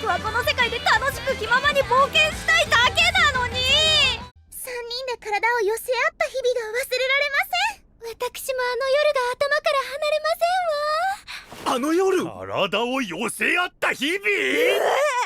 僕はこの世界で楽しく気ままに冒険したいだけなのに。3人で体を寄せ合った日々が忘れられません。私もあの夜が頭から離れませんわ。あの夜、体を寄せ合った日々。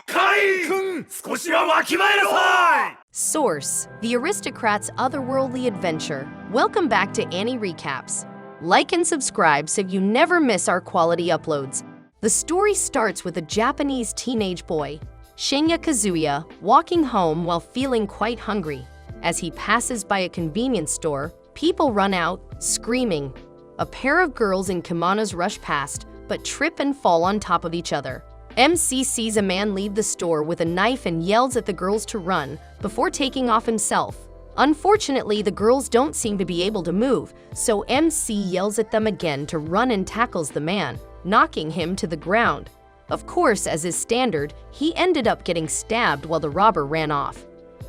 カイ君、少しはわきまえなさい。 Source: The Aristocrats' Otherworldly Adventure. Welcome back to AniRecapz. Like and subscribe so you never miss our quality uploads. The story starts with a Japanese teenage boy, Shinya Kazuya, walking home while feeling quite hungry. As he passes by a convenience store, people run out, screaming. A pair of girls in kimonos rush past, but trip and fall on top of each other. MC sees a man leave the store with a knife and yells at the girls to run before taking off himself. Unfortunately, the girls don't seem to be able to move, so MC yells at them again to run and tackles the man, knocking him to the ground. Of course, as is standard, he ended up getting stabbed while the robber ran off.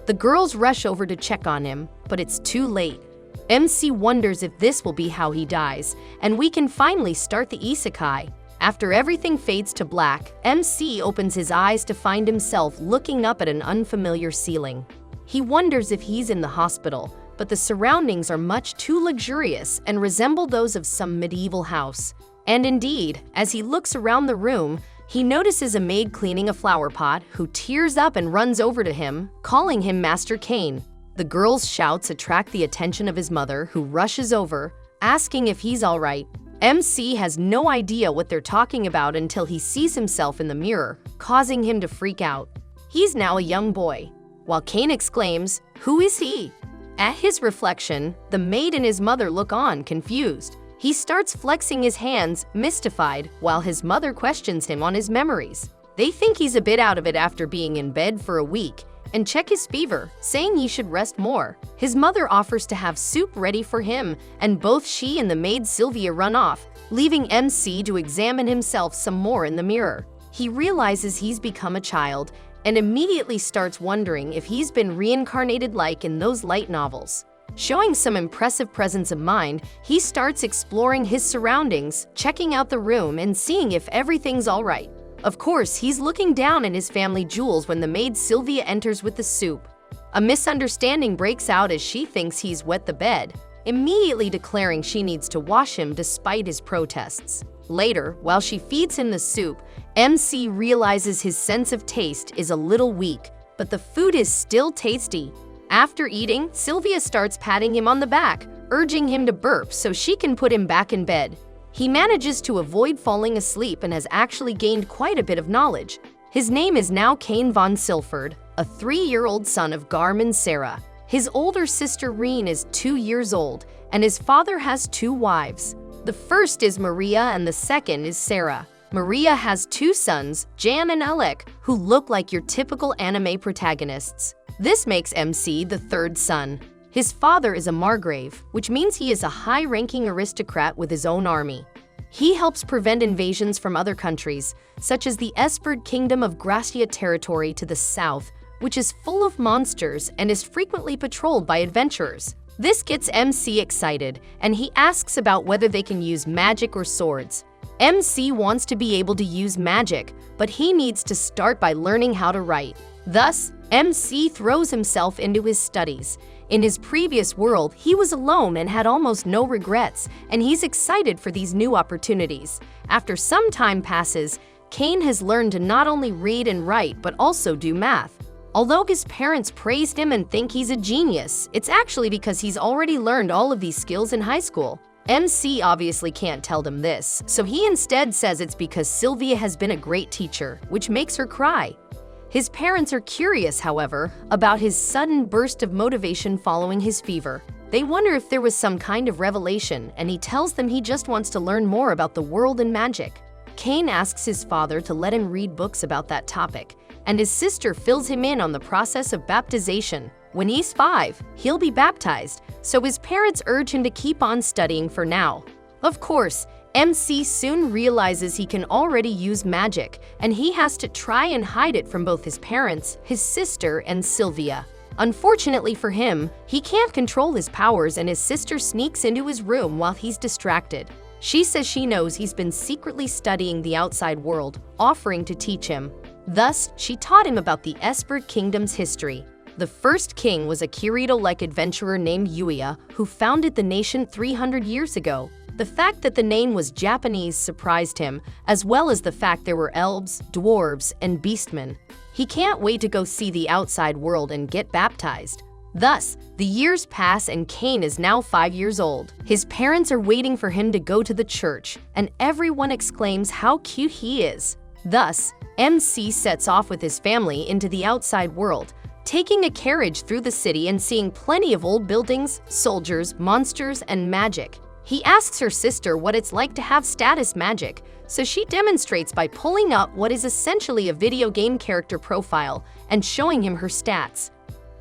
The girls rush over to check on him, but it's too late. MC wonders if this will be how he dies, and we can finally start the isekai. After everything fades to black, MC opens his eyes to find himself looking up at an unfamiliar ceiling. He wonders if he's in the hospital, but the surroundings are much too luxurious and resemble those of some medieval house. And indeed, as he looks around the room, he notices a maid cleaning a flower pot who tears up and runs over to him, calling him Master Kane. The girl's shouts attract the attention of his mother, who rushes over, asking if he's all right. MC has no idea what they're talking about until he sees himself in the mirror, causing him to freak out. He's now a young boy. While Kane exclaims, "Who is he?" At his reflection, the maid and his mother look on, confused. He starts flexing his hands, mystified, while his mother questions him on his memories. They think he's a bit out of it after being in bed for a week, and check his fever, saying he should rest more. His mother offers to have soup ready for him, and both she and the maid Sylvia run off, leaving MC to examine himself some more in the mirror. He realizes he's become a child, and immediately starts wondering if he's been reincarnated like in those light novels. Showing some impressive presence of mind, he starts exploring his surroundings, checking out the room and seeing if everything's all right. Of course, he's looking down at his family jewels when the maid Sylvia enters with the soup. A misunderstanding breaks out as she thinks he's wet the bed, immediately declaring she needs to wash him despite his protests. Later, while she feeds him the soup, MC realizes his sense of taste is a little weak, but the food is still tasty. After eating, Sylvia starts patting him on the back, urging him to burp so she can put him back in bed. He manages to avoid falling asleep and has actually gained quite a bit of knowledge. His name is now Kane von Silford, a 3-year-old son of Garm and Sarah. His older sister Reen is 2 years old, and his father has 2 wives. The first is Maria and the second is Sarah. Maria has 2 sons, Jan and Alec, who look like your typical anime protagonists. This makes MC the 3rd son. His father is a margrave, which means he is a high-ranking aristocrat with his own army. He helps prevent invasions from other countries, such as the Esperd Kingdom of Gracia territory to the south, which is full of monsters and is frequently patrolled by adventurers. This gets MC excited, and he asks about whether they can use magic or swords. MC wants to be able to use magic, but he needs to start by learning how to write. Thus, MC throws himself into his studies. In his previous world, he was alone and had almost no regrets, and he's excited for these new opportunities. After some time passes, Kane has learned to not only read and write, but also do math. Although his parents praised him and think he's a genius, it's actually because he's already learned all of these skills in high school. MC obviously can't tell them this, so he instead says it's because Sylvia has been a great teacher, which makes her cry. His parents are curious, however, about his sudden burst of motivation following his fever. They wonder if there was some kind of revelation, and he tells them he just wants to learn more about the world and magic. Kane asks his father to let him read books about that topic, and his sister fills him in on the process of baptization. When he's 5, he'll be baptized, so his parents urge him to keep on studying for now. Of course, MC soon realizes he can already use magic, and he has to try and hide it from both his parents, his sister, and Sylvia. Unfortunately for him, he can't control his powers, and his sister sneaks into his room while he's distracted. She says she knows he's been secretly studying the outside world, offering to teach him. Thus, she taught him about the Esper Kingdom's history. The first king was a Kirito-like adventurer named Yuya, who founded the nation 300 years ago. The fact that the name was Japanese surprised him, as well as the fact there were elves, dwarves, and beastmen. He can't wait to go see the outside world and get baptized. Thus, the years pass and Cain is now 5 years old. His parents are waiting for him to go to the church, and everyone exclaims how cute he is. Thus, MC sets off with his family into the outside world, taking a carriage through the city and seeing plenty of old buildings, soldiers, monsters, and magic. He asks her sister what it's like to have status magic, so she demonstrates by pulling up what is essentially a video game character profile and showing him her stats.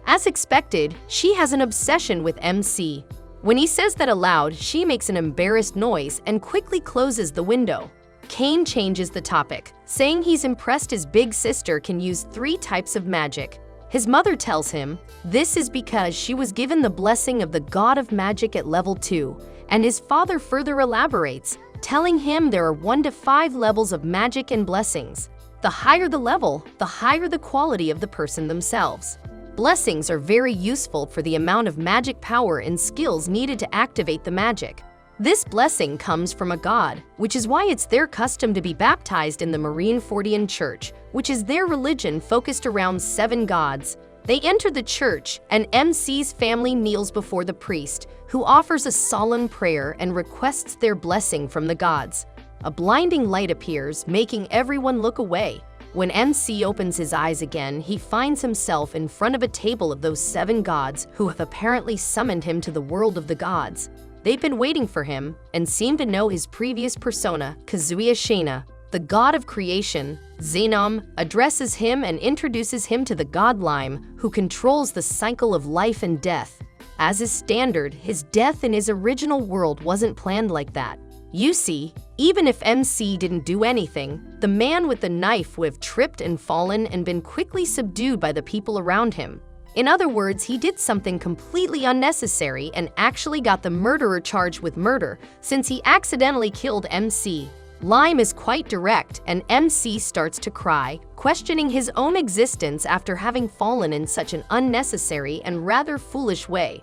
As expected, she has an obsession with MC. When he says that aloud, she makes an embarrassed noise and quickly closes the window. Cain changes the topic, saying he's impressed his big sister can use 3 types of magic. His mother tells him this is because she was given the blessing of the god of magic at level 2, and his father further elaborates, telling him there are 1 to 5 levels of magic and blessings. The higher the level, the higher the quality of the person themselves. Blessings are very useful for the amount of magic power and skills needed to activate the magic. This blessing comes from a god, which is why it's their custom to be baptized in the Marinefordine Church, which is their religion focused around 7 gods. They enter the church, and MC's family kneels before the priest, who offers a solemn prayer and requests their blessing from the gods. A blinding light appears, making everyone look away. When MC opens his eyes again, he finds himself in front of a table of those 7 gods who have apparently summoned him to the world of the gods. They've been waiting for him and seem to know his previous persona, Kazuya Shana. The god of creation, Xenom, addresses him and introduces him to the god Lime, who controls the cycle of life and death. As is standard, his death in his original world wasn't planned like that. You see, even if MC didn't do anything, the man with the knife would have tripped and fallen and been quickly subdued by the people around him. In other words, he did something completely unnecessary and actually got the murderer charged with murder since he accidentally killed MC. Lime is quite direct, and MC starts to cry, questioning his own existence after having fallen in such an unnecessary and rather foolish way.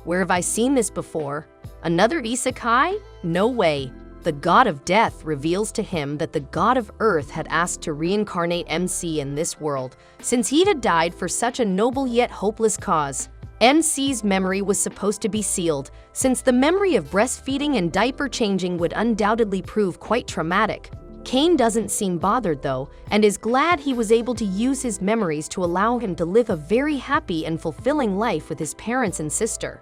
Where have I seen this before? Another isekai? No way. The god of death reveals to him that the god of earth had asked to reincarnate MC in this world, since he had died for such a noble yet hopeless cause. MC's memory was supposed to be sealed, since the memory of breastfeeding and diaper changing would undoubtedly prove quite traumatic. Cain doesn't seem bothered though, and is glad he was able to use his memories to allow him to live a very happy and fulfilling life with his parents and sister.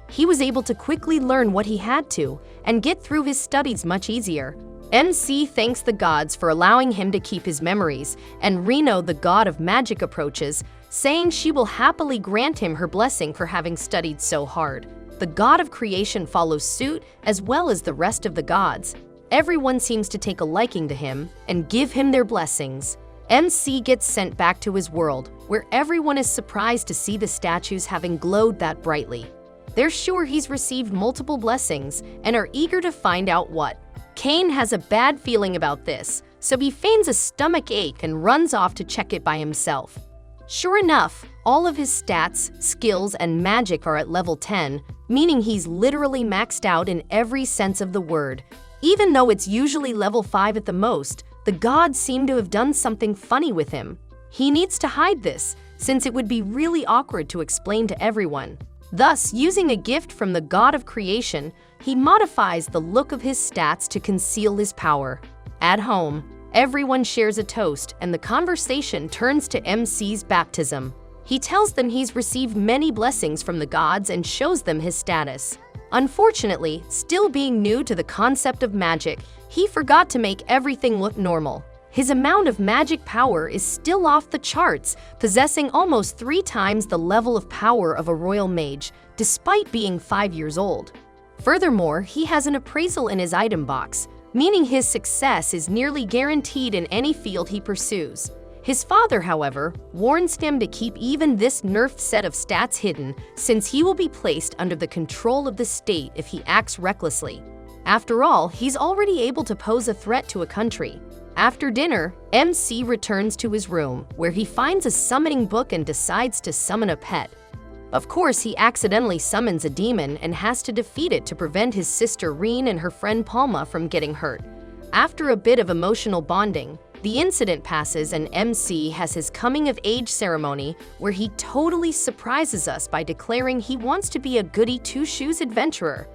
He was able to quickly learn what he had to, and get through his studies much easier. MC thanks the gods for allowing him to keep his memories, and Reno, the god of magic, approaches, saying she will happily grant him her blessing for having studied so hard. The god of creation follows suit, as well as the rest of the gods. Everyone seems to take a liking to him and give him their blessings. MC gets sent back to his world, where everyone is surprised to see the statues having glowed that brightly. They're sure he's received multiple blessings and are eager to find out what. Cain has a bad feeling about this, so he feigns a stomach ache and runs off to check it by himself. Sure enough, all of his stats, skills, and magic are at level 10, meaning he's literally maxed out in every sense of the word. Even though it's usually level 5 at the most, the gods seem to have done something funny with him. He needs to hide this, since it would be really awkward to explain to everyone. Thus, using a gift from the god of creation, he modifies the look of his stats to conceal his power. At home, everyone shares a toast, and the conversation turns to MC's baptism. He tells them he's received many blessings from the gods and shows them his status. Unfortunately, still being new to the concept of magic, he forgot to make everything look normal. His amount of magic power is still off the charts, possessing almost 3 times the level of power of a royal mage, despite being 5 years old. Furthermore, he has an appraisal in his item box, meaning his success is nearly guaranteed in any field he pursues. His father, however, warns him to keep even this nerfed set of stats hidden, since he will be placed under the control of the state if he acts recklessly. After all, he's already able to pose a threat to a country. After dinner, MC returns to his room, where he finds a summoning book and decides to summon a pet. Of course, he accidentally summons a demon and has to defeat it to prevent his sister Reen and her friend Palma from getting hurt. After a bit of emotional bonding, the incident passes and MC has his coming-of-age ceremony where he totally surprises us by declaring he wants to be a goody-two-shoes adventurer.